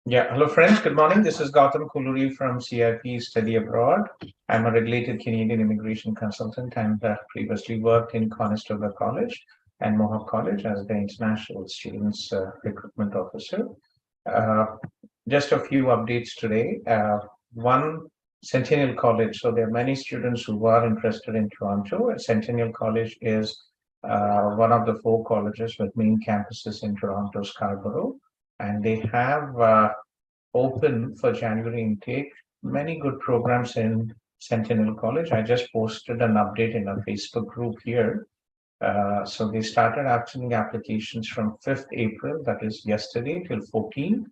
Yeah, hello friends. Good morning. This is Gautham Kolluri from CIP Study Abroad. I'm a regulated Canadian immigration consultant and previously worked in Conestoga College and Mohawk College as the International Students Recruitment Officer. Uh, just a few updates today. One, Centennial College. So there are many students who are interested in Toronto. Centennial College is one of the four colleges with main campuses in Toronto, Scarborough, and they have open for January intake. Many good programs in Sentinel College. I just posted an update in a Facebook group here. So they started accepting applications from 5th April, that is yesterday, till 14th.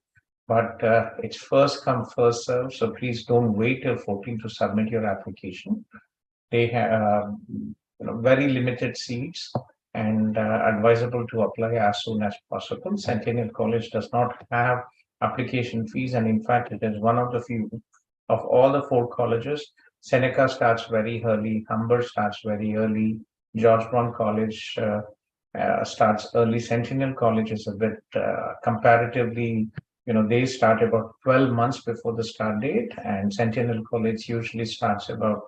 But it's first come, first serve. So please don't wait till 14 to submit your application. They have very limited seats and advisable to apply as soon as possible. Centennial College does not have application fees, and in fact, it is one of the few of all the four colleges. Seneca starts very early, Humber starts very early, George Brown College starts early. Centennial College is a bit comparatively, they start about 12 months before the start date, and Centennial College usually starts about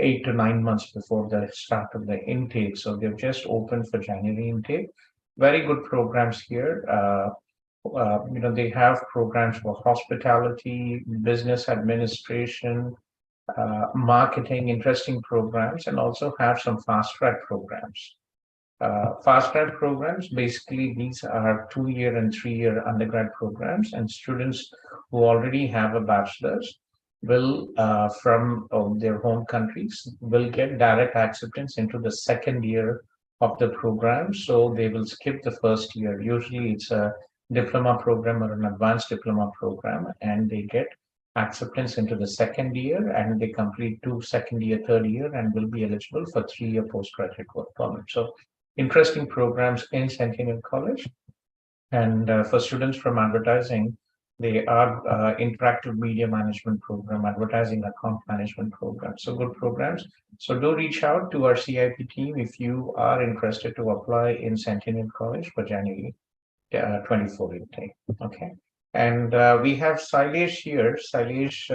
8 to 9 months before the start of the intake. So they've just opened for January intake. Very good programs here. They have programs for hospitality, business administration, marketing, interesting programs, and also have some fast track programs. Fast track programs, basically, these are 2 year and 3 year undergrad programs, and students who already have a bachelor's will, from their home countries, will get direct acceptance into the second year of the program. So they will skip the first year. Usually, it's a diploma program or an advanced diploma program, and they get acceptance into the second year, and they complete two second year, third year, and will be eligible for 3 year postgraduate work permit. So interesting programs in Centennial College. And for students from advertising, they are interactive media management program, advertising account management program. So good programs. So do reach out to our CIP team if you are interested to apply in Centennial College for January 24 intake. Okay. And we have Sailesh here. Sailesh,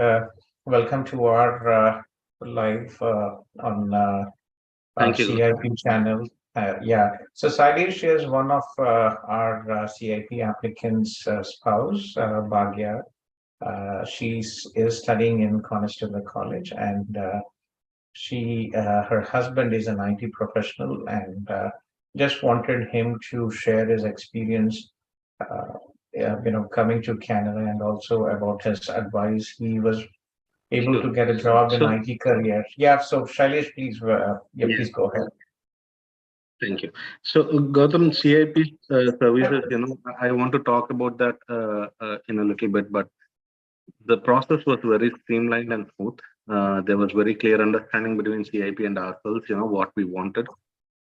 welcome to our live on our Thank you. CIP channel. Yeah, so Sailesh is one of our CIP applicants' spouse, Bhagya. She is studying in Conestoga College, and her husband is an IT professional, and just wanted him to share his experience, coming to Canada, and also about his advice. He was able Sure. to get a job in So, IT career. Yeah, so Shailesh, please, yeah, yeah, please go ahead. thank you. So, Gautam, CIP services, I want to talk about that in a little bit, but the process was very streamlined and smooth. There was very clear understanding between CIP and ourselves, what we wanted.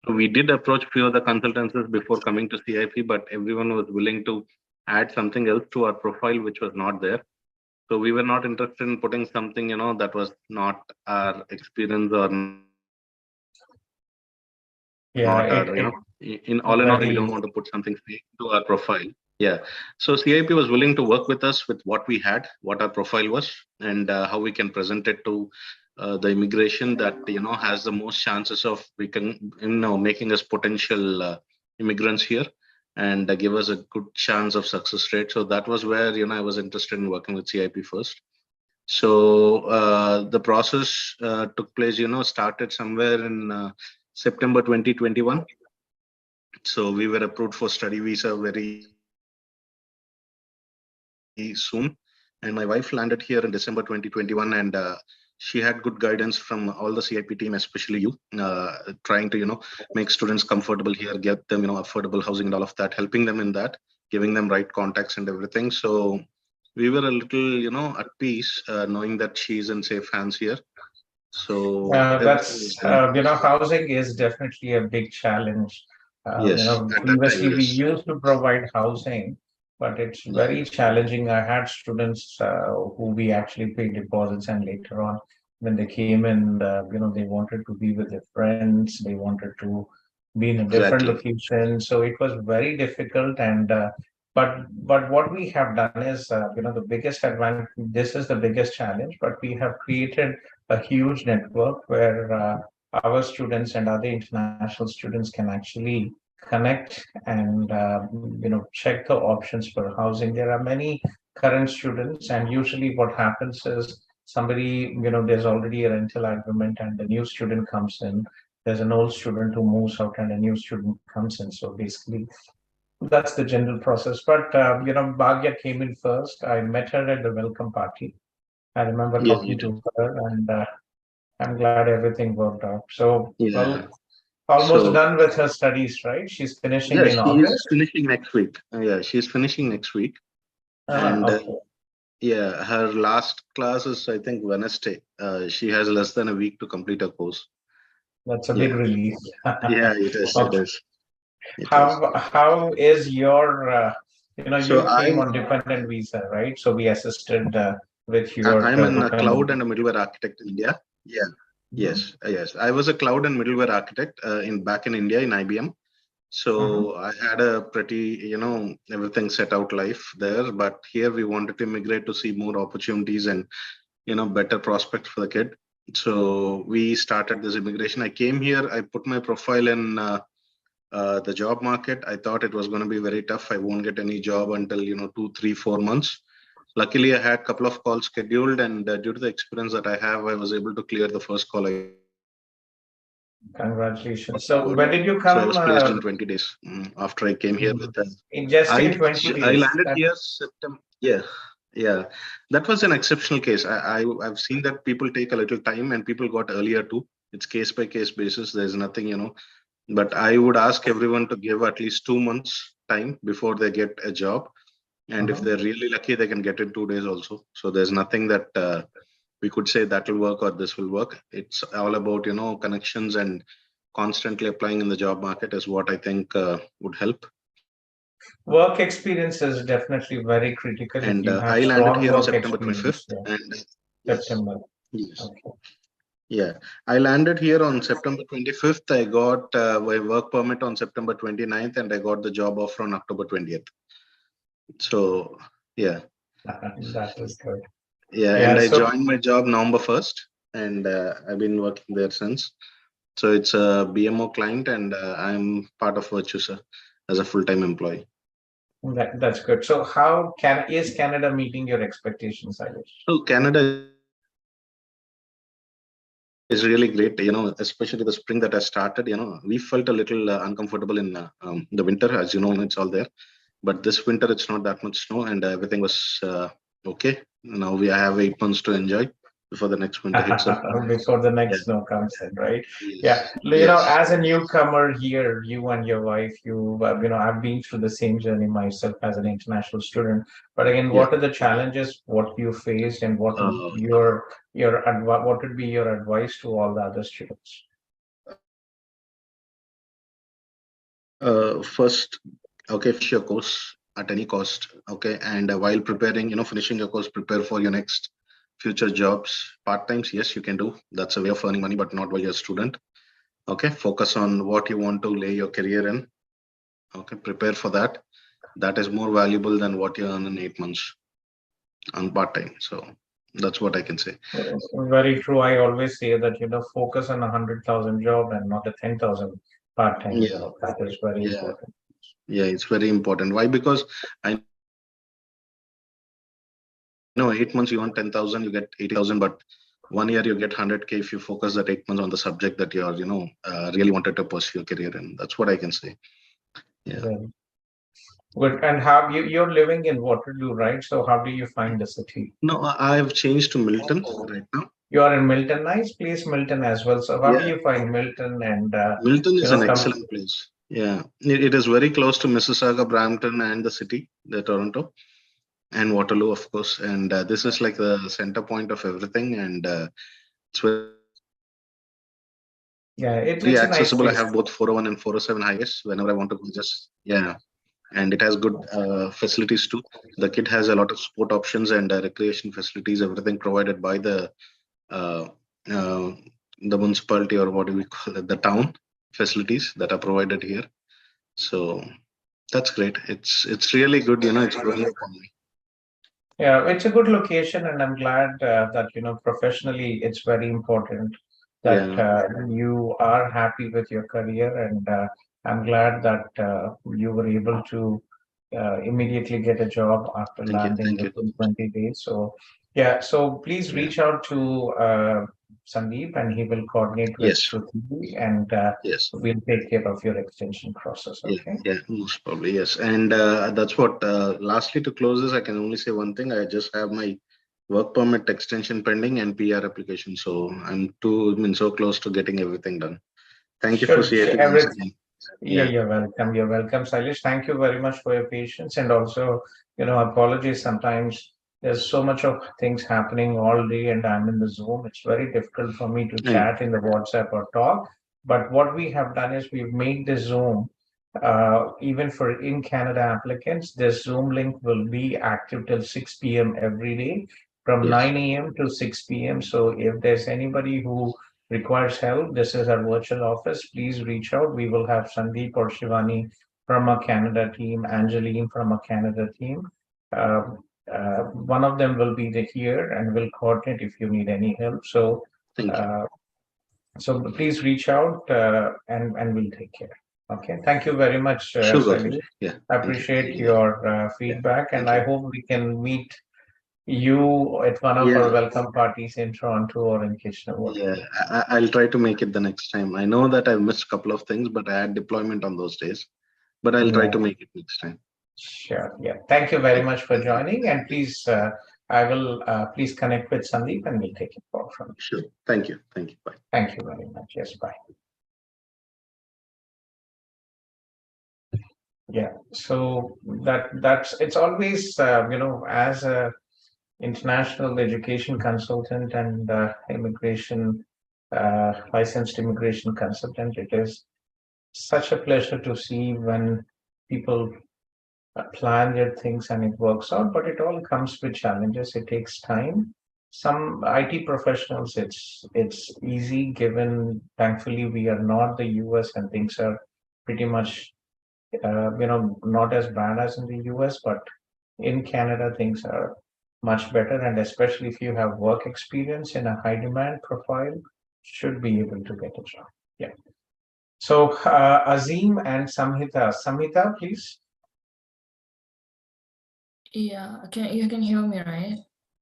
So we did approach few of the consultancies before coming to CIP, but everyone was willing to add something else to our profile, which was not there. So we were not interested in putting something, that was not our experience or not our, Yeah, in all in all, we don't want to put very, something fake to our profile. Yeah. So CIP was willing to work with us with what we had, what our profile was, and how we can present it to the immigration that has the most chances of we can making us potential immigrants here and give us a good chance of success rate. So that was where I was interested in working with CIP first. So the process took place, started somewhere in September 2021. So we were approved for study visa very soon. And my wife landed here in December 2021, and she had good guidance from all the CIP team, especially you, trying to make students comfortable here, get them affordable housing and all of that, helping them in that, giving them right contacts and everything. So we were a little at peace knowing that she's in safe hands here. So everything was that's, going good. housing is definitely a big challenge. Yes, at that time, Previously we yes. used to provide housing, but it's Yeah, very challenging. I had students who we actually paid deposits, and later on, when they came in, they wanted to be with their friends, they wanted to be in a different exactly. location. So it was very difficult, and But what we have done is, the biggest advantage. This is the biggest challenge, but we have created a huge network where our students and other international students can actually connect and check the options for housing. There are many current students, and usually what happens is somebody, there's already a rental agreement, and the new student comes in. There's an old student who moves out, and a new student comes in. So basically, that's the general process. But Bhagya came in first. I met her at the welcome party. I remember Yeah, you talking do. to her, and I'm glad everything worked out. So, Yeah. well, almost So done with her studies, right? She's finishing yeah, in she's August. finishing next week. Yeah, she's finishing next week. Ah, And okay. yeah, her last class is, I think, Wednesday. She has less than a week to complete her course. That's a big Yeah. relief. Yeah, it is. It Okay. is. It is. How is your So you came on dependent visa, right? So we assisted with your I'm in a cloud dependent. and a middleware architect in India. Yeah. Mhm. Yes. Yes. I was a cloud and middleware architect in back in India in IBM. Mhm. So I had a pretty, everything set out life there. But here we wanted to immigrate to see more opportunities and, better prospects for the kid. So we started this immigration. I came here. I put my profile in the job market. I thought it was going to be very tough. I won't get any job until 2, 3, 4 months. Luckily, I had a couple of calls scheduled, and due to the experience that I have, I was able to clear the first call I Congratulations. got. So when did you So I come? was placed in 20 days after I came here with In just I in 20 I days. landed here September. Yeah, yeah, that was an exceptional case. I've seen that people take a little time, and people got earlier too. It's case by case basis. There's nothing, but I would ask everyone to give at least 2 months time before they get a job. And if Mhm. they're really lucky, they can get in 2 days also. So there's nothing that we could say that will work or this will work. It's all about, connections and constantly applying in the job market is what I think would help. Work experience is definitely very critical if And you I have landed strong here on work September experience. 25th. Yeah, And yes, September. yes, Okay. yeah. I landed here on September 25th. I got my work permit on September 29th, and I got the job offer on October 20th. So, yeah. That is good. Yeah, Yeah. and I So joined my job November 1st, and I've been working there since. So it's a BMO client, and I'm part of Virtusa as a full-time employee. that's good. So how can is Canada meeting your expectations, Alish? So Canada is really great, especially the spring that has started. We felt a little uncomfortable in the winter, as you know, it's all there. But this winter, it's not that much snow, and everything was okay. Now we have 8 months to enjoy before the next winter hits up. Before the Yeah. next snow comes in, right? Yeah, Yes. Yes. as a newcomer here, you and your wife, I've been through the same journey myself as an international student. But again, Yeah. what are the challenges? What you faced, and what Uh, what would be your advice to all the other students? First, okay, finish your course at any cost. Okay, and while preparing, finishing your course, prepare for your next future jobs. Part times, yes, you can do. That's a way of earning money, but not while you're a student. Okay, focus on what you want to lay your career in. Okay, prepare for that. That is more valuable than what you earn in 8 months on part time. So that's what I can say. Very true. I always say that focus on 100,000 job and not a 10,000 part-time Yeah, job. That is very yeah, important. yeah. It's very important. Why? Because I know 8 months you earn 10,000, you get 80,000, but 1 year you get 100K if you focus that 8 months on the subject that you're, really wanted to pursue your career in. That's what I can say. Yeah. Very good. And how you're living in Waterloo, right? So how do you find the city? No, I've changed to Milton right now. You are in Milton, nice place, Milton as well. So how do Yeah. you find Milton and Milton is an come? excellent place. Yeah. It is very close to Mississauga, Brampton, and the city, the Toronto, and Waterloo, of course. And this is like the center point of everything. And it's very Yeah, it's a nice accessible. I place. have both 401 and 407 highways whenever I want to go. Just, yeah. And it has good facilities too. The kid has a lot of sport options and recreation facilities, everything provided by uh, uh, the municipality, or what do we call it, the town facilities that are provided here. So That's great. It's really good. It's growing upon me. Yeah, it's a good location, and I'm glad that professionally it's very important that Yeah. you are happy with your career, and I'm glad that you were able to immediately get a job after Thank you. landing Thank you. within 20 days. So, yeah, so please Yeah. reach out to Sandeep, and he will coordinate with Yes. Prithvi, and Yes. we'll take care of your extension process. Yeah. Okay. Yeah. Most probably yes. And that's what. Lastly, to close this, I can only say one thing. I just have my work permit extension pending and PR application. So I mean, so close to getting everything done. Thank you for Sure. CIP once Everything. again. Yeah, Yeah. you're welcome. You're welcome, Sailesh. Thank you very much for your patience, and also, apologies. Sometimes there's so much of things happening all day, and I'm in the Zoom. It's very difficult for me to Yeah. chat in the WhatsApp or talk. But what we have done is we've made this Zoom, even for in Canada applicants, this Zoom link will be active till 6 p.m. every day from Yes. 9 a.m. to 6 p.m. So if there's anybody who requires help, this is our virtual office. Please reach out. We will have Sandeep or Shivani from a Canada team, Angeline from a Canada team. Uh, one of them will be here and will coordinate if you need any help. So, Thank you. uh, so please reach out and we'll take care. Okay. Thank you very much, Sure, Gautam. Sally. Yeah. I Thank you. appreciate your Yeah. feedback, and Thank I you. hope we can meet you at one of our Yeah. welcome parties in Toronto or in Kitchener, Yeah. whatever. I'll try to make it the next time. I know that I've missed a couple of things, but I had deployment on those days. But I'll try to Yeah. make it next time. Sure. Yeah. Thank you very Yeah. much for Thank you. joining. And please, I will please connect with Sandeep and we'll take it forward from there. Sure. Thank you. Thank you. Bye. Thank you very much. Yes. Bye. Yeah. So that's it's always as a international education consultant and immigration licensed immigration consultant, it is such a pleasure to see when people plan their things and it works out, but it all comes with challenges. It takes time. Some IT professionals, it's easy given thankfully we are not the US and things are pretty much not as bad as in the US, but in Canada things are much better, and especially if you have work experience in a high demand profile, should be able to get a job. Yeah. So Azim and Samhita. Samhita, please. Yeah, you can hear me, right?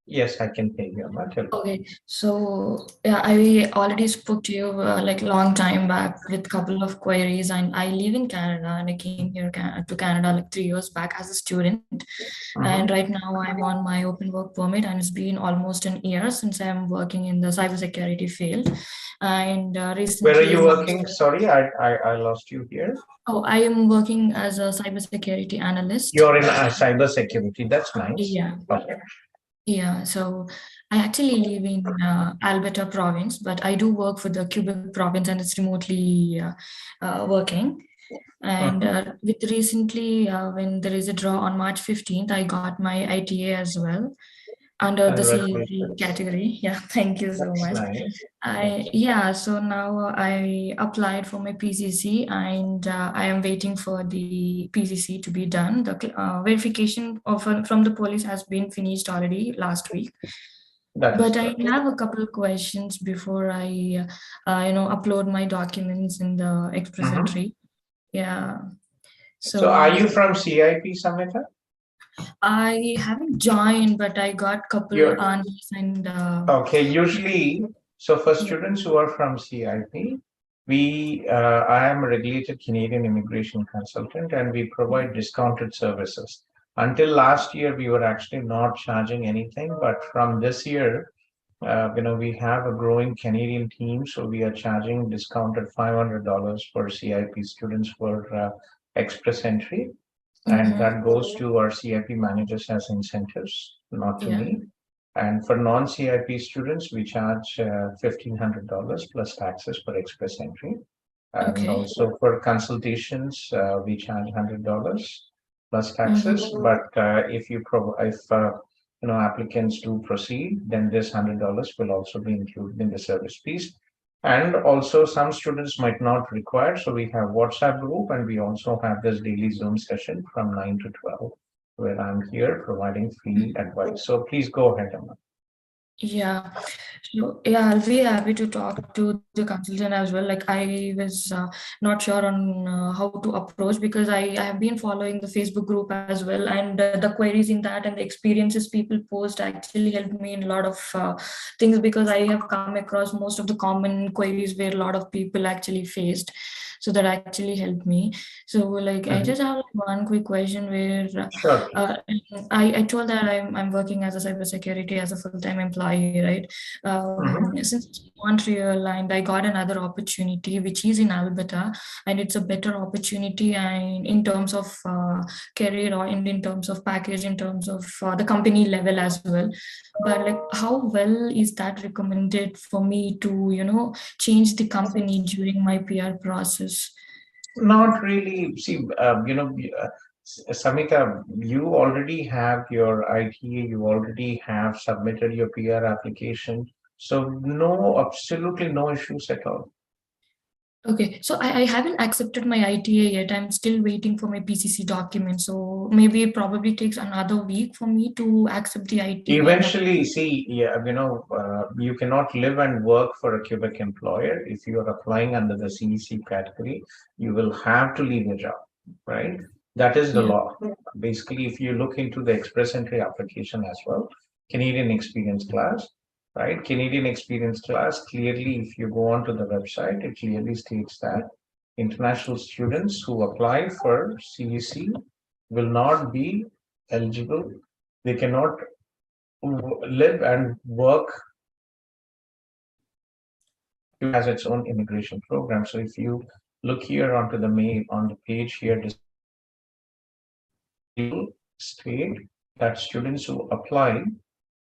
Yes, I can hear you. Okay, so yeah, I already spoke to you like long time back with couple of queries, and I live in Canada, and I came here to Canada like 3 years back as a student, and Mhm. right now I'm on my open work permit, and it's been almost an year since I'm working in the cybersecurity field, and Where are recently you my working? Sorry, I lost you here. I am working as a cybersecurity analyst. You're in cyber security. That's nice. Yeah. Okay. Yeah, so I actually live in Alberta province, but I do work for the Quebec province and it's remotely working. And Mhm. with recently, when there is a draw on March 15th, I got my ITA as well under the CEP Congratulations. category. Yeah, thank you so That's much. nice. That's So now I applied for my PCC and I am waiting for the PCC to be done. The verification from the police has been finished already last week. that is But I good. have a couple of questions before upload my documents in the express Mhm. entry. Yeah. So, are So you from CIP, Samhita? I haven't joined, but I got couple You're answers and okay. Usually, so for yeah. students who are from CIP, I am a regulated Canadian immigration consultant, and we provide discounted services. Until last year, we were actually not charging anything, but from this year, we have a growing Canadian team, so we are charging discounted $500 for CIP students for express entry, and Mm-hmm. that goes to our CIP managers as incentives, not to Yeah. me. And for non-CIP students, we charge $1,500 plus taxes for express entry. And Okay. also for consultations, we charge $100 plus taxes. Mm-hmm. But if applicants do proceed, then this $100 will also be included in the service fees. And also some students might not require. So we have WhatsApp group, and we also have this daily Zoom session from 9 to 12, where I'm here providing free advice. So please go ahead, Emma. Yeah, so yeah, I'll be happy to talk to the consultant as well. Like I was not sure on how to approach, because I have been following the Facebook group as well, and the queries in that and the experiences people post actually helped me in a lot of things, because I have come across most of the common queries where a lot of people actually faced. So that actually helped me. So like I just have like one quick question where Sure. uh, I told that I'm working as a cybersecurity as a full-time employee, right? Since it's Montreal, and I got another opportunity which is in Alberta, and it's a better opportunity, and in terms of career, or in terms of package, in terms of the company level as well. But like, how well is that recommended for me to, change the company during my PR process? Not really. See, Samita, you already have your ITA, you already have submitted your PR application. So no, absolutely no issues at all. Okay, so I haven't accepted my ITA yet. I'm still waiting for my PCC document. So maybe it probably takes another week for me to accept the ITA. And Eventually, see, yeah, you cannot live and work for a Quebec employer. If you are applying under the CEC category, you will have to leave your job, right? That is the yeah, law. Basically, if you look into the express entry application as well, Canadian experience class, right? Canadian experience class, clearly, if you go onto the website, it clearly states that international students who apply for CEC will not be eligible. They cannot live and work has its own immigration program. So if you look here onto the main on the page here, state that students who apply,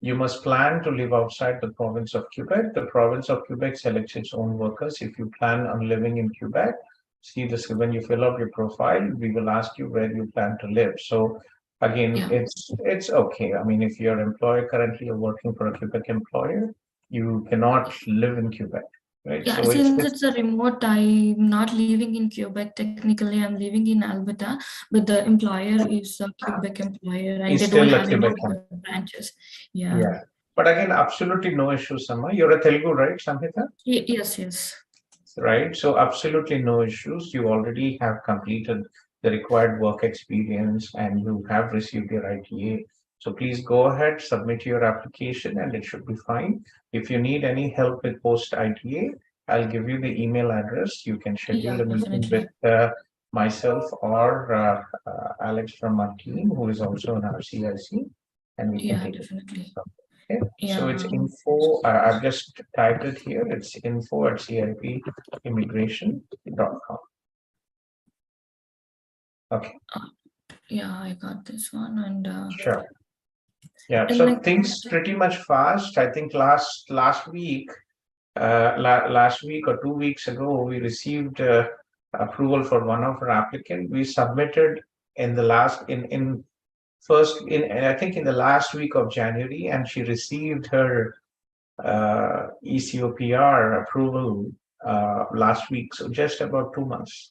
you must plan to live outside the province of Quebec. The province of Quebec selects its own workers. If you plan on living in Quebec, see this when you fill out your profile, we will ask you where you plan to live. So again, yeah. it's okay. I mean, if your employer currently are working for a Quebec employer, you cannot live in Quebec, right? Yeah, So since it's a remote, I'm not living in Quebec. Technically, I'm living in Alberta, but the employer is a Quebec employer, and it's they don't still a have any Quebec. branches. Yeah. Yeah. But again, absolutely no issues, Sama. You're a Telugu, right, Samhita? Yes, yes. Right? So absolutely no issues. You already have completed the required work experience and you have received your ITA. So please go ahead, submit your application, and it should be fine. If you need any help with post ITA, I'll give you the email address. You can schedule Yeah, a meeting with definitely. myself or Alex from our team, who is also an RCIC, and we can Yeah, take it definitely. from there. Okay. So it's Yeah. info. I've just typed it here. It's info@cipimmigration.com. Okay, uh, yeah, I got this one, and sure. Yeah, and so like, things pretty much fast. I think last week, last week or 2 weeks ago, we received approval for one of our applicant. We submitted in the last in first in I think in the last week of January, and she received her ECOPR approval last week. So just about 2 months.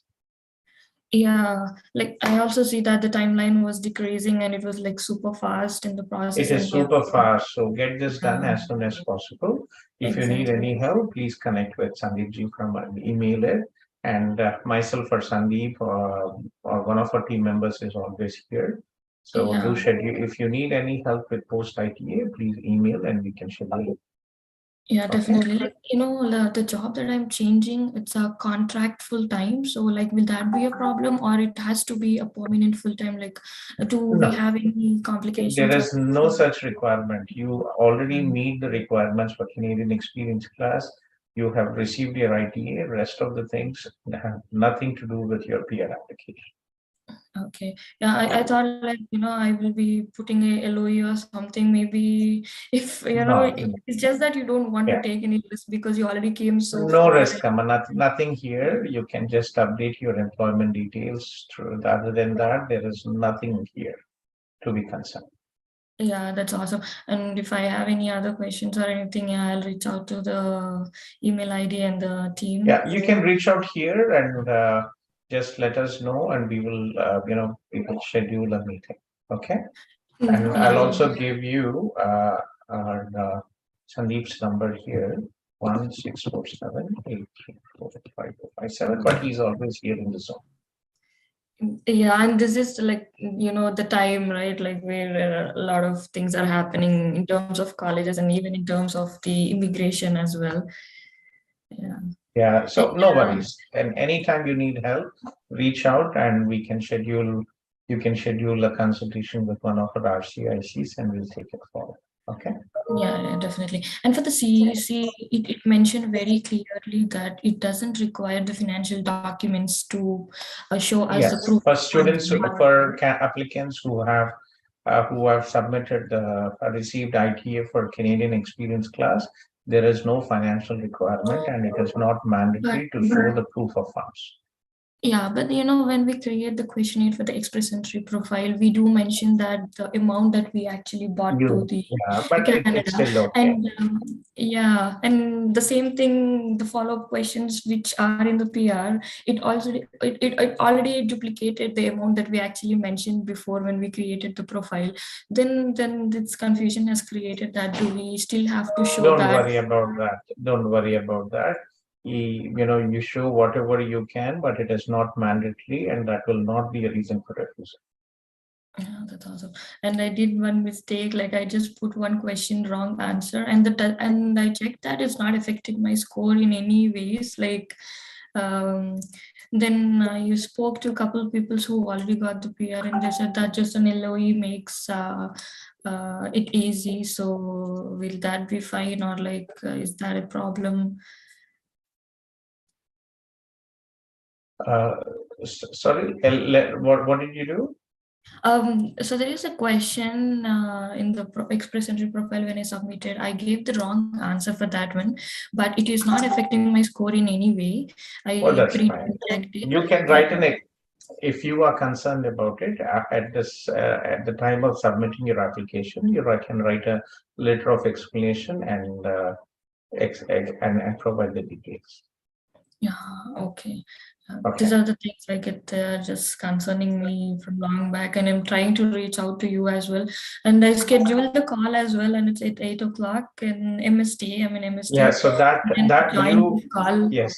yeah, like I also see that the timeline was decreasing, and it was like super fast in the It is processing. Yeah, super fast. So get this done yeah, as soon as possible. If you need exactly. any help, please connect with Sandeep ji from an email it. And myself or Sandeep or one of our team members is always here. So do Yeah. schedule. If you need any help with post ITA, please email and we can schedule it. Yeah, Okay. definitely. Like, the job that I'm changing, it's a contract full time. So, like, will that be a problem, or it has to be a permanent full time? Like, do we No, have any there complications or? is no such requirement. You already meet the requirements for Canadian experience class. You have received your ITA. Rest of the things have nothing to do with your PR application. Okay. Yeah, I thought like, I will be putting a LOE or something. Maybe if, No, it's just that you don't want to yeah, take any risk because you already came so no far. risk, nothing here. You can just update your employment details through. Other than that, there is nothing here to be concerned. Yeah, that's awesome. And if I have any other questions or anything, yeah, I'll reach out to the email ID and the team. Yeah, you can reach out here and just let us know, and we will schedule a meeting. Okay. And I'll Yeah. also give you our Sandeep's number here, 1647-834-5457. But he's always here in the zone. Yeah, and this is like, the time, right? Like where a lot of things are happening in terms of colleges and even in terms of the immigration as well. Yeah. Yeah, so no Yeah. worries. And anytime you need help, reach out and you can schedule a consultation with one of our RCICs and we'll take it forward. Okay. Yeah, definitely. And for the CEC, it mentioned very clearly that it doesn't require the financial documents to show us the Yes, proof for of funds. students, applicants who have submitted received ITA for Canadian Experience class, there is no financial requirement and it is not But mandatory to show the proof of funds. yeah, but when we create the questionnaire for the express entry profile, we do mention that the amount that we actually bought to the Yeah, but it's Canada, still okay. and yeah, and the same thing, the follow-up questions which are in the PR, it already duplicated the amount that we actually mentioned before when we created the profile. Then this confusion has created that do we still have to show Don't that? worry about that. Don't worry about that. You show whatever you can, but it is not mandatory, and that will not be a reason for refusal. Yeah, that's awesome. And I did one mistake, like I just put one question wrong answer, and and I checked that it's not affecting my score in any ways. Like, um, then you spoke to a couple of people who already got the PR, and they said that just an LOE makes it easy. So will that be fine, or like is that a problem? Sorry, what did you do? So there is a question in the express entry profile when I submitted. I gave the wrong answer for that one, but it is not affecting my score in any way. Well, I that's fine. pre-checked it. You can Yeah. write if you are concerned about it at the time of submitting your application, can write a letter of explanation and and provide the details. Yeah, okay. Okay. These are the things I get just concerning me from long back, and I'm trying to reach out to you as well. And I scheduled the call as well, and it's at 8 o'clock in MST. I'm in MST. Yeah, so that And joined you the call. yes,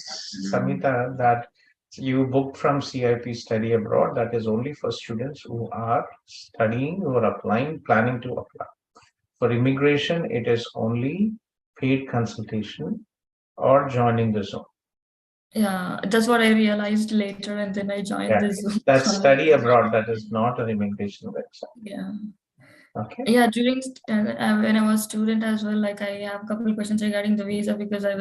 Samita, that you booked from CIP Study Abroad, that is only for students who are studying or applying, planning to apply. For immigration, it is only paid consultation or joining the zone. Yeah, that's what I realized later, and then I joined Yeah, this Zoom that's call. Study Abroad, that is not an immigration website. Yeah. Okay. Yeah, during when I was student as well, like I have a couple of questions regarding the visa because I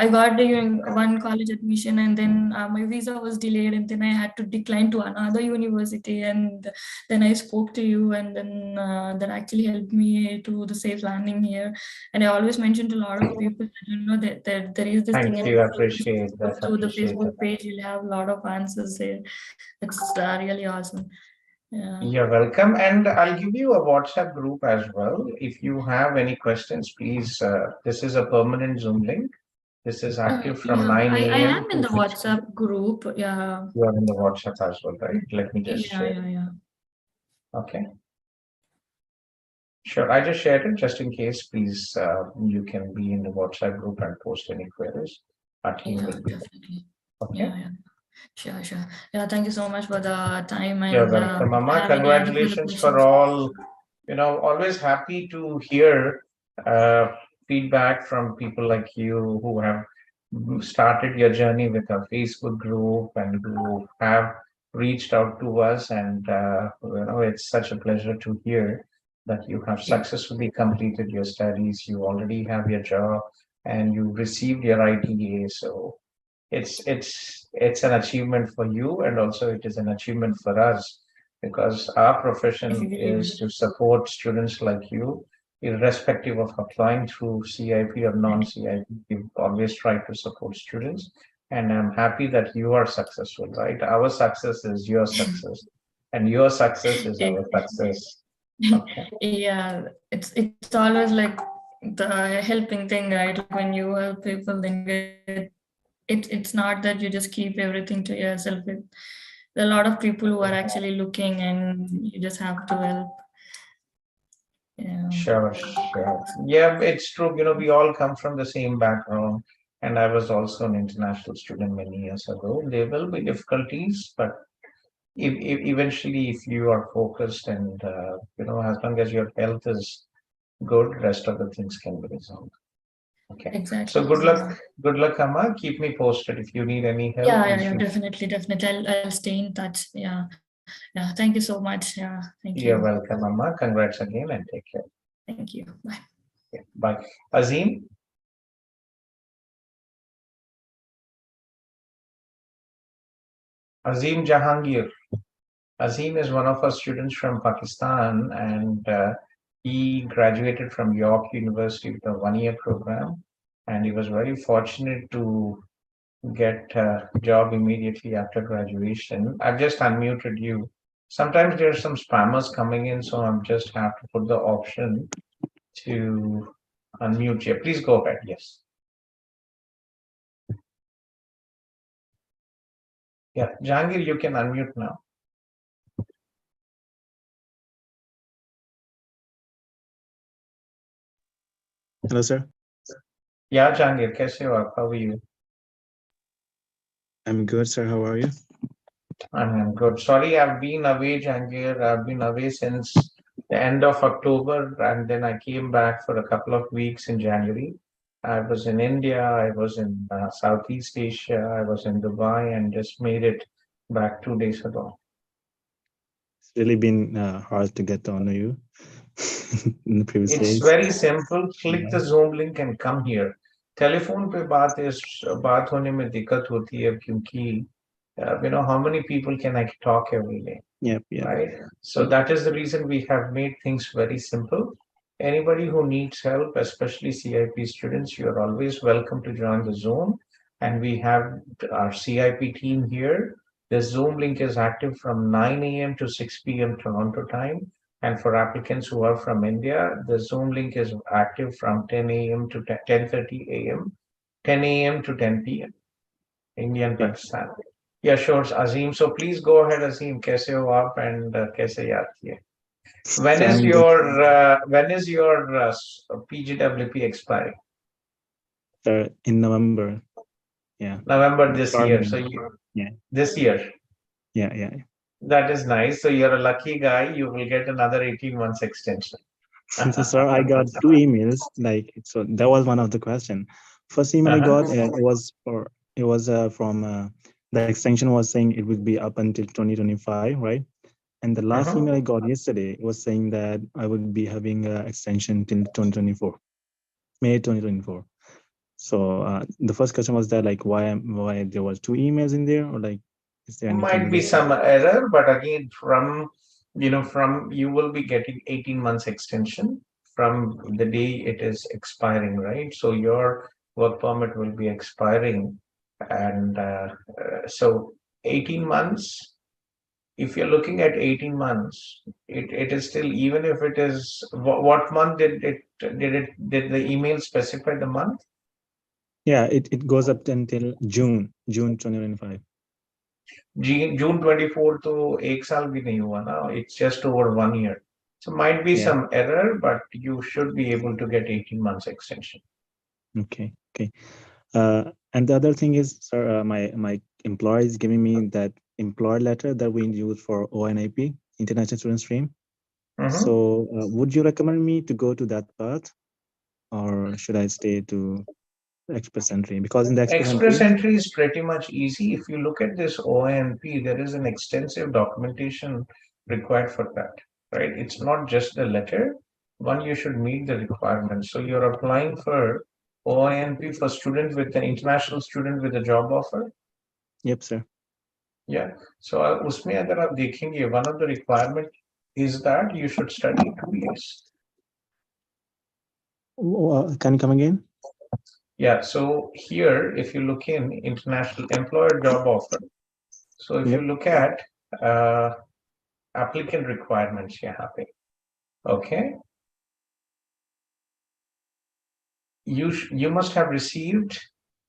got the one college admission, and then my visa was delayed, and then I had to decline to another university, and then I spoke to you, and then that actually helped me to the safe landing here. And I always mentioned to a lot of people that, that there is this Thank thing, and you, appreciate that. through the Appreciate Facebook that. page, you'll have a lot of answers there. It's really awesome. Yeah. You're welcome. And I'll give you a WhatsApp group as well. If you have any questions, please, this is a permanent Zoom link. This is active from Yeah, 9 I a.m. am in the WhatsApp group. Yeah. You are in the WhatsApp as well, right? Let me just share. Yeah. Okay. Sure. I just shared it just in case. Please, you can be in the WhatsApp group and post any queries. Our team will be there. Definitely. Okay. Yeah. Sure. Yeah, thank you so much for the time, You're and welcome, if you Mama. have any other further Congratulations for questions. all. Always happy to hear feedback from people like you who have started your journey with our Facebook group and who have reached out to us. And it's such a pleasure to hear that you have successfully completed your studies. You already have your job and you received your ITA. So it's an achievement for you, and also it is an achievement for us because our profession is to support students like you, irrespective of applying through CIP or non-CIP. We've always tried to support students, and I'm happy that you are successful, right? Our success is your success, and your success is our success. Okay. Yeah, it's always like the helping thing, right? Like when you help people, then it's not that you just keep everything to yourself. There are a lot of people who are actually looking, and you just have to help. Yeah. Sure, sure. Yeah, it's true. We all come from the same background, and I was also an international student many years ago. There will be difficulties, but if eventually, if you are focused and as long as your health is good, rest of the things can be resolved. Okay. So Exactly. good luck. Good luck, Amma. Keep me posted if you need any help. Yeah, Please yeah, feel. definitely, definitely. I'll stay in touch. Yeah, yeah. Thank you so much. Yeah, thank You're you. welcome, Amma. Congrats again and take care. Thank you. Bye. Yeah, bye. Azim. Azim Jahangir. Azim is one of our students from Pakistan, and he graduated from York University with a one-year program. And he was very fortunate to get a job immediately after graduation. I've just unmuted you. Sometimes there's some spammers coming in, so I'm just have to put the option to unmute you. Please go ahead. Yes. Yeah, Jahangir, you can unmute now. Hello, sir. Yeah, Jahangir, kaise ho aap? How are you? I'm good, sir. How are you? I'm good. Sorry, I've been away, Jahangir. I've been away since the end of October, and then I came back for a couple of weeks in January. I was in India, I was in Southeast Asia, I was in Dubai, and just made it back 2 days ago. It's really been hard to get to know you in the previous It's days. very simple. Click the Zoom link and come here. Telephone पे बात होने में दिक्कत होती है क्योंकि how many people can I talk every day? Yep, yep. Right? So that is the reason we have made things very simple. Anybody who needs help, especially CIP students, you are always welcome to join the Zoom. And we have our CIP team here. The Zoom link is active from 9 a.m. to 6 p.m. Toronto time. And for applicants who are from India, the Zoom link is active from 10 a.m. to 10:30 a.m., 10 a.m. to 10 p.m. Indian Okay. Pakistan. Yeah, sure, Azim. So please go ahead, Azim. कैसे हो आप and कैसे याद किए? When So is I'm good. your PGWP expiring? Sir, in November. Yeah. November this year. So Yeah. this year. Yeah, yeah. That is nice. So you're a lucky guy. You will get another 18 months extension. So, sir, I got 2 emails. So that was one of the question. First email I got, it was from the extension was saying it would be up until 2025, right? And the last email I got yesterday was saying that I would be having an extension till 2024, May 2024. So the first question was that like why there was 2 emails in there, or like is there anything? Might be some error, but again, from you will be getting 18 months extension from the day it is expiring, right? So your work permit will be expiring, and so 18 months. If you're looking at 18 months, it is still, even if it is what month did the email specify the month? Yeah, it goes up until June 2025. June 24 तो एक साल भी नहीं हुआ ना. It's just over 1 year. So might be some error, but you should be able to get 18 months extension. Okay. And the other thing is, sir, my employer is giving me that employer letter that we use for ONIP, International Student Stream. So would you recommend me to go to that path, or should I stay to Express Entry? Because in the Express Entry is pretty much easy. If you look at this ONP, there is an extensive documentation required for that, right? It's not just the letter. One, you should meet the requirements. So you're applying for OINP for student with an international student with a job offer. Yep, sir. Yeah. So उसमें अगर आप देखेंगे, one of the requirement is that you should study 2 years. Can you come again? Yeah. So here, if you look in international employer job offer, so if you look at applicant requirements यहाँ पे, Okay. You must have received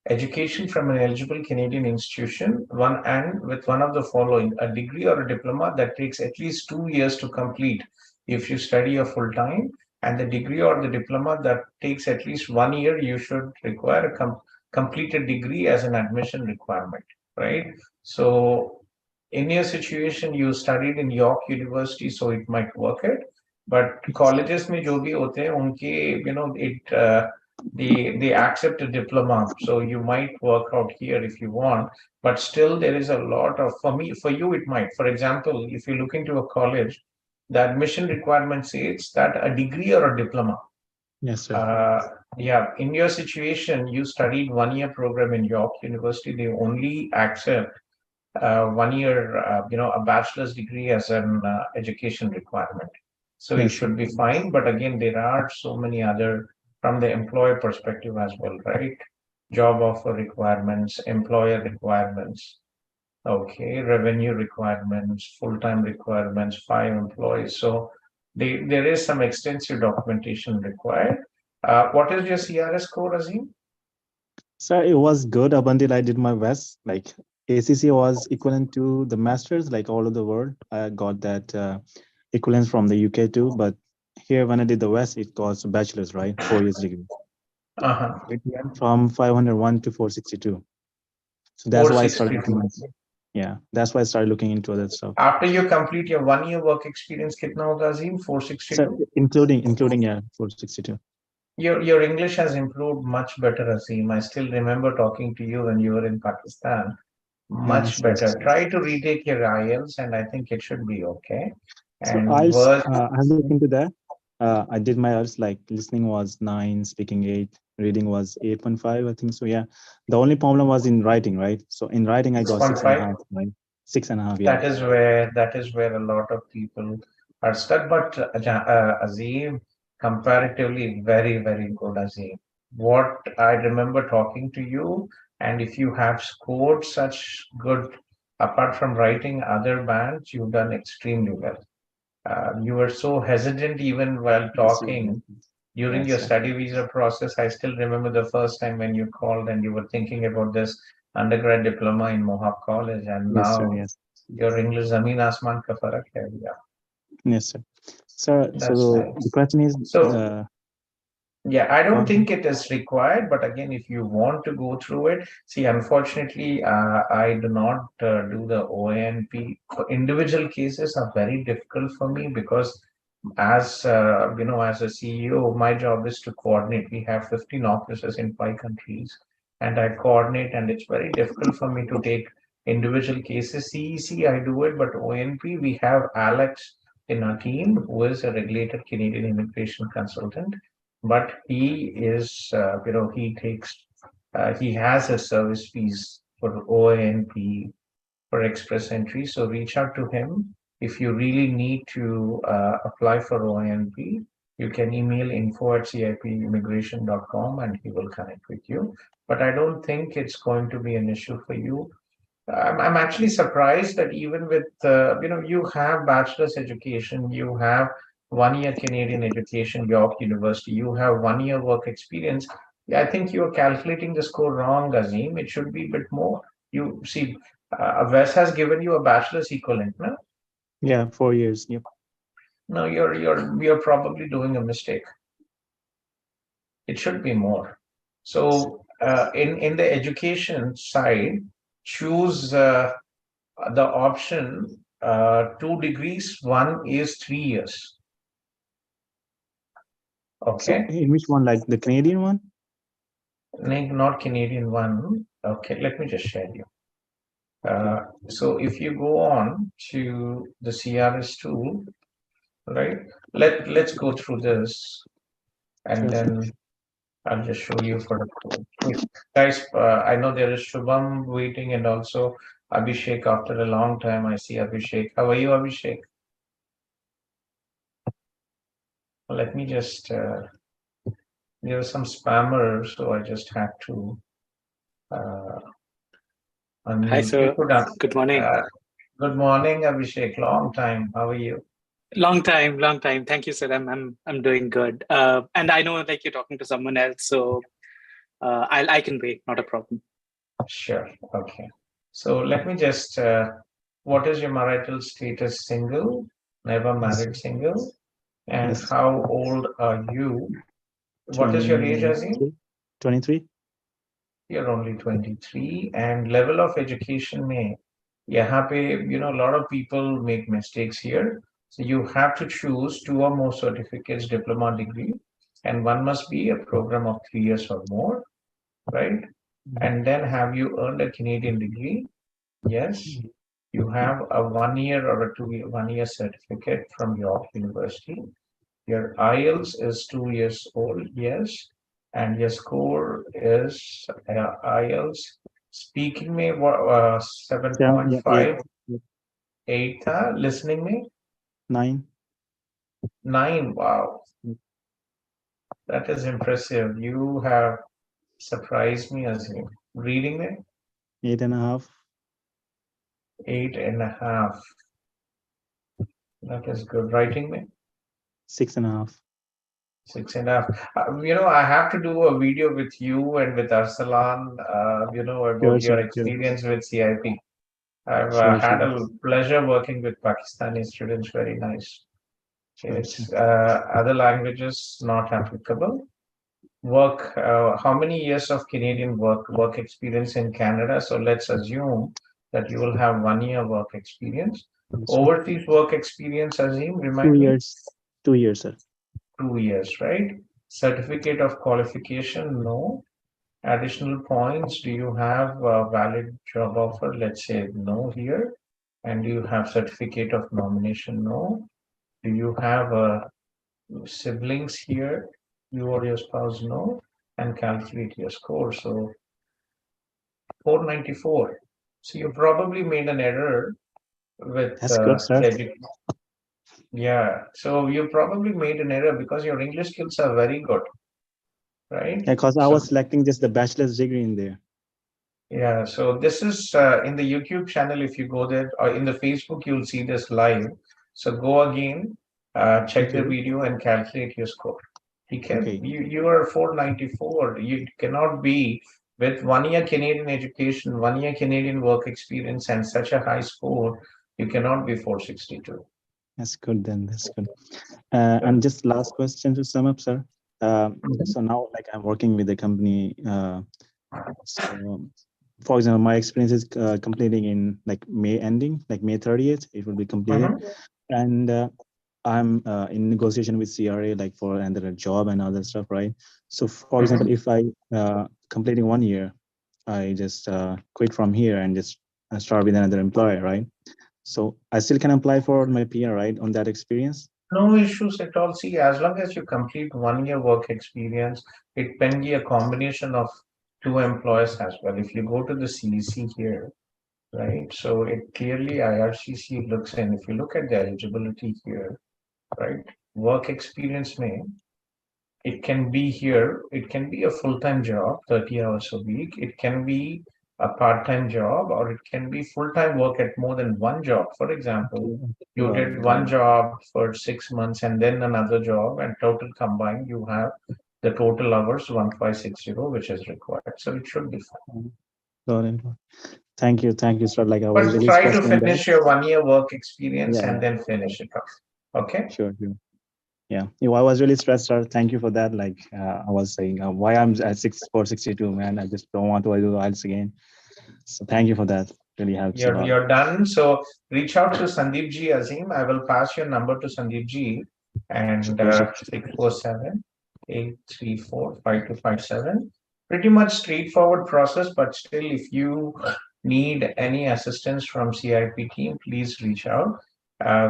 education from an eligible Canadian institution, with one of the following: a degree or a diploma that takes at least 2 years to complete if you study a full time, and the degree or the diploma that takes at least 1 year, you should require a completed degree as an admission requirement, right? So in your situation, you studied in York University, so it might work it. But colleges में जो भी होते हैं उनके, they accept a diploma, so you might work out here if you want, but still there is a lot of, for you it might. For example, if you look into a college, the admission requirement says that a degree or a diploma. Yes, sir. Yeah, in your situation, you studied 1 year program in York University. They only accept 1 year, a bachelor's degree as an education requirement. So you Yes, should be fine. But again, there are so many other, from the employer perspective as well, right? Job offer requirements, employer requirements, okay, revenue requirements, full-time requirements, 5 employees. So there is some extensive documentation required. What is your CRS score, Azim? Sir, it was good up until I did my best. Like ACC was equivalent to the masters, like all over the world. I got that equivalence from the UK too, but here when I did the West, it was bachelor's, right? 4 years degree. Uh-huh. It went from 501 to 462. So that's why I started 462. yeah, that's why I started looking into other stuff. After you complete your 1 year work experience, kitna hoga, Azim? So 462? including yeah, 462. Your English has improved much better, Azim. I still remember talking to you when you were in Pakistan. Much Yes, better. yes. Try to retake your IELTS, and I think it should be okay. So And I words, looked into that. I did my IELTS, like listening was 9, speaking 8, reading was 8.5, I think so. Yeah. The only problem was in writing, right? So in writing, I got 6.5, 6.5. right? 6.5, yeah. That is where a lot of people are stuck. But Azim, comparatively very, very good, Azim. What I remember talking to you, and if you have scored such good, apart from writing other bands, you've done extremely well. You were so hesitant even while Yes, sir. talking during Yes, your sir. study visa process. I still remember the first time when you called and you were thinking about this undergrad diploma in Mohawk College, and Yes, sir. now Yes. your English zameen asman ka farak hai. Yeah, Yes, sir. Sir, that's so nice. the question is, So yeah, I don't uh, think it is required, but again, if you want to go through it, see, unfortunately, I do not do the OANP. Individual cases are very difficult for me because as as a CEO, my job is to coordinate. We have 15 offices in 5 countries, and I coordinate, and it's very difficult for me to take individual cases. CEC, I do it, but ONP, we have Alex in our team, who is a regulated Canadian immigration consultant, but he is, he has a service fees for ONP for express entry. So reach out to him. If you really need to apply for ONP, you can email info@cipimmigration.com and he will connect with you. But I don't think it's going to be an issue for you. I'm actually surprised that even with, you have bachelor's education, you have 1 year Canadian education, York University, you have 1 year work experience. I think you're calculating the score wrong, Azim. It should be a bit more. You see, Wes has given you a bachelor's equivalent, no? yeah, 4 years. Yep. No, you're probably doing a mistake. It should be more. So in the education side, choose the option 2 degrees, one is 3 years. So Okay, in which one, like the Canadian one? not Canadian one. Okay, let me just share you. So if you go on to the CRS tool, right? Let's go through this, and Sure. then I'll just show you for the quick. Guys, I know there is Shubham waiting, and also Abhishek. After a long time, I see Abhishek. How are you, Abhishek? Let me just, there are some spammers, so I just had to unmute. Hi, You sir. could, Good morning. good morning, Abhishek. Long time. How are you? Long time, long time. Thank you, sir. I'm doing good. And I know like you're talking to someone else, so I can wait. Not a problem. Sure. Okay. So let me just, what is your marital status? Single, never married, single? And Yes. how old are you? What is your age, Azim? 23. You're only 23. And level of education may, yeah, a lot of people make mistakes here. So you have to choose two or more certificates, diploma degree, and one must be a program of 3 years or more, right? And then have you earned a Canadian degree? Yes. You have a 1 year or a 2 year 1 year certificate from York University. Your IELTS is 2 years old, yes. And your score is IELTS. Speaking me, Yeah, 7.5, 8, 8, listening me, 9, 9. Wow, that is impressive. You have surprised me as you reading me, 8.5. 8.5. That is good. Writing me, 6.5. 6.5. I have to do a video with you and with Arsalan, about your Sure. experience with CIP. I've Sure. had a pleasure working with Pakistani students. Very nice. Sure. It's other languages not applicable. Work. How many years of Canadian work experience in Canada? So let's assume that you will have 1 year work experience. Overseas work experience, Azim, 2 remind me. years. 2 years, sir. 2 years, right? Certificate of qualification, no. Additional points, do you have a valid job offer? Let's say no here. And do you have certificate of nomination? No. Do you have siblings here? You or your spouse? No. And calculate your score. So 494. So you probably made an error with That's good, sir. yeah. So you probably made an error because your English skills are very good, right? Yeah, because I So was selecting just the bachelor's degree in there. yeah, so this is in the YouTube channel. If you go there, or in the Facebook, you'll see this live. So go again, check the Okay. video and calculate your score. Okay. You are 494. You cannot be with 1 year Canadian education, 1 year Canadian work experience, and such a high score. You cannot be 462. That's good then. That's good. And just last question to sum up, sir. So now, like, I'm working with the company. So, for example, my experience is completing in like May ending, like May 30th. It will be completed, and I'm in negotiation with CRA, like for another job and other stuff, right? So, for example, if I completing 1 year, I just quit from here and just start with another employer, right? So I still can apply for my PR, right, on that experience? No issues at all. See, as long as you complete 1 year work experience, it can be a combination of two employers as well. If you go to the CEC here, right? So it clearly IRCC looks in. If you look at the eligibility here, right? Work experience may, it can be here, it can be a full-time job, 30 hours a week. It can be a part-time job, or it can be full-time work at more than one job. For example, you did one job for 6 months and then another job, and total combined, you have the total hours 1560, which is required. So it should be fine. Got it. Thank you, sir. Like I was But really try to stressed on that. finish your 1 year work experience Yeah, and then finish it off. Okay. sure. Yeah, I was really stressed, sir. Thank you for that. Like I was saying, why I'm at 462, man. I just don't want to do IELTS again. So thank you for that. Really helps a lot. You're done. So reach out to Sandeep Ji, Azim. I will pass your number to Sandeep Ji, and Sure. 647-834-5257. Pretty much straightforward process, but still, if you need any assistance from CIP team, please reach out.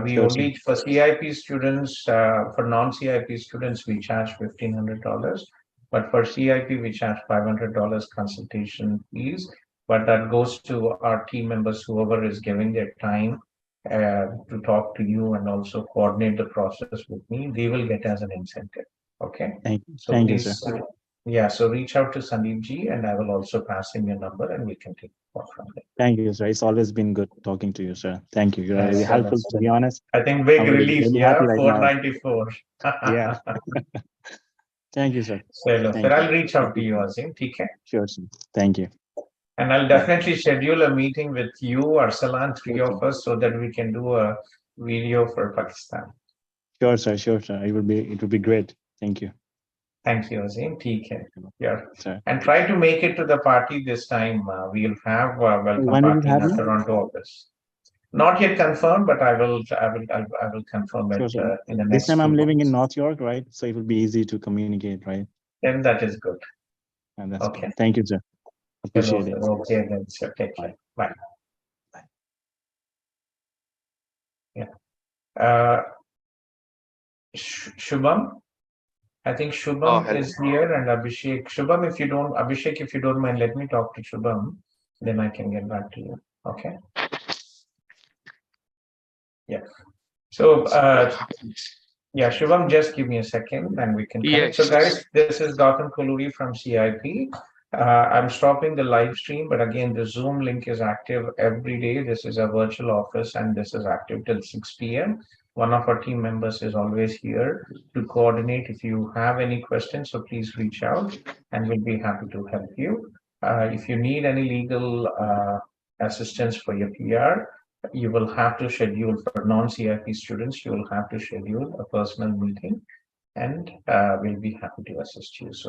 We Sure, only for CIP students, for non-CIP students, we charge $1,500, but for CIP we charge $500 consultation fees. But that goes to our team members, whoever is giving their time to talk to you and also coordinate the process with me. They will get as an incentive. Okay. Thank So you, please, sir. Yeah, so reach out to Sandeep ji, and I will also pass him your number, and we can take it from there. Thank you, sir. It's always been good talking to you, sir. Thank you. You're Yes, really sir, helpful, that's to be good. honest. I think big I'm really, relief, really yeah, happy right now. 494. Yeah. Thank you, sir. Chalo, Thank sir, you. I'll reach out to you, Azim. Okay? Sure, sir. Thank you. And I'll definitely schedule a meeting with you, Arsalan, three Sure, of sir. us, so that we can do a video for Pakistan. Sure, sir. Sure, sir. It would be great. Thank you. Thank you, Azim. TK. Yeah. Sir. And try to make it to the party this time. We'll have a welcome When will it party in our happen? Toronto office. Not yet confirmed, but I will confirm Sure, it sir. in the This next time I'm 2 living in months. North York, right? So it will be easy to communicate, right? Then that is good. And that's Okay. good. Thank you, sir. Appreciate it. Okay, then, sir. Take care. Bye. Yeah. Shubham, I think Shubham hello. is here, and Abhishek. Shubham, Abhishek, if you don't mind, let me talk to Shubham. Then I can get back to you. Okay. Yeah. So, yeah, Shubham, just give me a second and we can connect. So, guys, this is Gautham Kolluri from CIP. I'm stopping the live stream, but again, the Zoom link is active every day. This is a virtual office and this is active till 6 p.m. One of our team members is always here to coordinate. If you have any questions, so please reach out and we'll be happy to help you. If you need any legal assistance for your PR, you will have to schedule for non-CIP students, you will have to schedule a personal meeting and we'll be happy to assist you. So